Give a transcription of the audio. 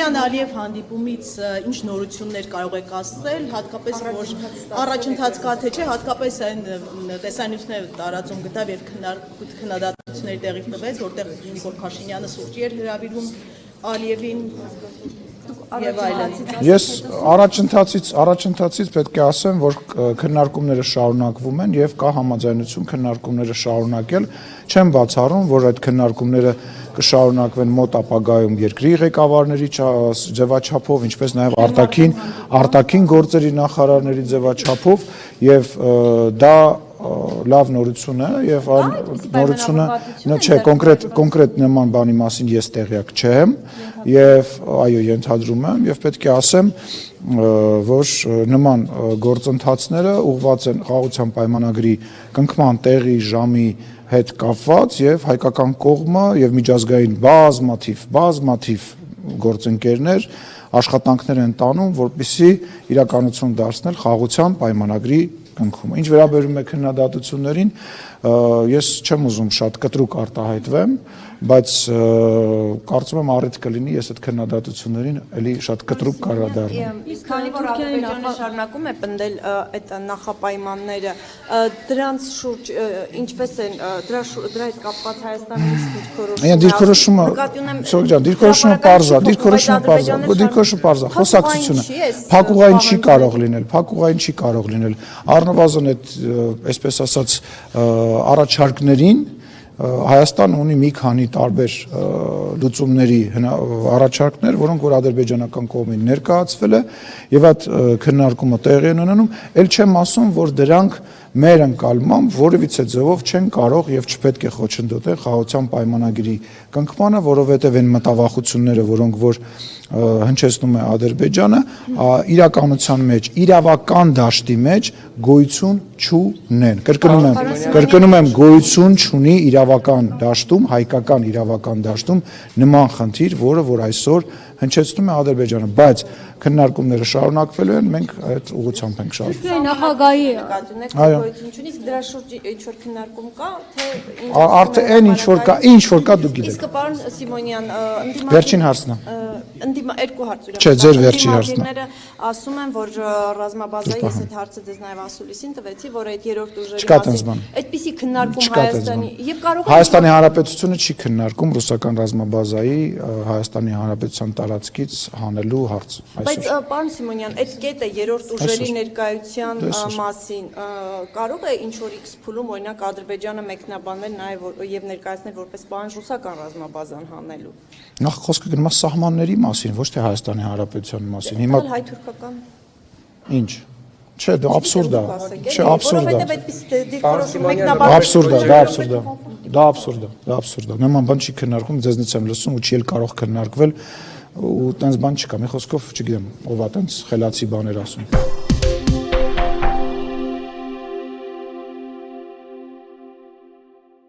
Փաշինյան Ալիև հանդիպումից ինչ նորություններ կարող եք ասել, հատկապես որ առաջընթացկա թե չէ, հատկապես այն տեսանյութները տարածում գտավ եւ քննադատությունների տեղի տվեց, որտեղ Նիկոլ Փաշինյանը սուրճի էր հրավիրում Ալիևին եւ այլն։ Ես առաջընթացից պետք է ասեմ, որ քննարկումները շարունակվում են եւ կա համաձայնություն քննարկումները շարունակել, չեմ բացառում, որ այդ քննարկումները կշարունակվեն մոտ ապագայում երկրի ղեկավարների ձևաչափով, ինչպես նաև արտաքին գործերի նախարարների ձևաչափով եւ դա լավ նորություն է եւ այն նորությունը չէ կոնկրետ նման բանի մասին ես տեղյակ չեմ եւ այո ենթադրում եմ եւ պետք է ասեմ որ նման գործընթացները ուղղված են խաղաղության պայմանագրի կնքման տեղի ժամի հետ կապված եւ հայկական կողմը եւ միջազգային բազմաթիվ գործընկերներ աշխատանքներ են տանում, որպեսզի իրականություն դարձնել խաղաղության պայմանագրի կնքումը։ Ինչ վերաբերում է քննադատություններին, ես չեմ ուզում շատ կտրուկ արտահայտվեմ, բայց կարծում եմ առիթ կլինի ես այդ քննադատություններին էլի շատ կտրուկ կառադառնամ։ Իսկ քանի որ Ադրբեջանը շարունակում է պնդել այդ նախապայմանները, դրանց շուրջ ինչպես են դրա հետ կապված Հայաստանը ինչ դիրքորոշում դիրքորոշումը պարզ է, խոսակցությունը փակուղային չի կարող լինել, առնվազն այդ այսպես ասած առաջարկներին Հայաստանը ունի մի քանի տարբեր լուծումների առաջարկներ, որոնք որ ադրբեջանական կողմին ներկայացվել է եւ այդ քննարկումը տեղի են ունենում, ել չեմ ասում, որ դրանք մեր ընկալմամբ որևիցե ձևով չեն կարող եւ չպետք է խոչընդոտել խաղաղության պայմանագրի կնքմանը, որովհետեւ այն մտավախությունները, որոնք որ հնչեցնում է Ադրբեջանը, իրականության մեջ, իրավական դաշտի մեջ գոյություն չունեն։ Կրկնում եմ, գոյություն չունի իրավական դաշտում, հայկական իրավական դաշտում նման խնդիր, որը որ այսօր հնչեցնում է Ադրբեջանը, բայց քննարկումները շարունակվելու են, մենք այդ ուղղությամբ ենք շարունակում։ Նախագահի գոյություն չունի, իսկ դրա շուրջ ինչ որ քննարկում կա, թե արդեն ինչ որ կա դուք գիտեք։ Իսկ պարոն Սիմոնյան, վերջին հարցն է։ Երկու հարց ուրեմն։ Չէ, ձեր վերջի հարցն է։ Ասում են, որ ռազմաբազայի ես այդ հարցը ձեզ նաև ասուլիսին տվեցի, որ այդ երրորդ ուժերի Չկա տենց բան։ Այդպիսի քննարկում Հայաստանի եւ կարող է Հայաստանի Հանրապետությունը չի քննարկում ռուսական ռազմաբազայի Հայաստանի Հանրապետության տարածքից հանելու հարց։ Բայց պարոն Սիմոնյան, այդ կետը երրորդ ուժերի ներկայության մասին կարող է ինչ որ X փուլում օրինակ Ադրբեջանը մեկնաբանել նաև եւ ներկայացնել որպես պահանջ ռուսական ռազմաբազան հանելու։ Նախ խոսքը գնում է սահմանների մասին, ոչ թե Հայաստանի Հանրապետության մասին։ Հիմա հայ-թուրքական ինչ։ Չէ, դա աբսուրդ է։ Չէ, աբսուրդ է։ Որովհետեւ այդպես դիրքորոշում մեկնաբանել Դա աբսուրդ է։ Նման բան չի քննարկում, ձեզնից եմ լսում ու չի էլ կարող քննարկվել ու տենց բան չկա։ Մի խոսքով, չգիտեմ, ով է տենց խելացի բաներ ասում։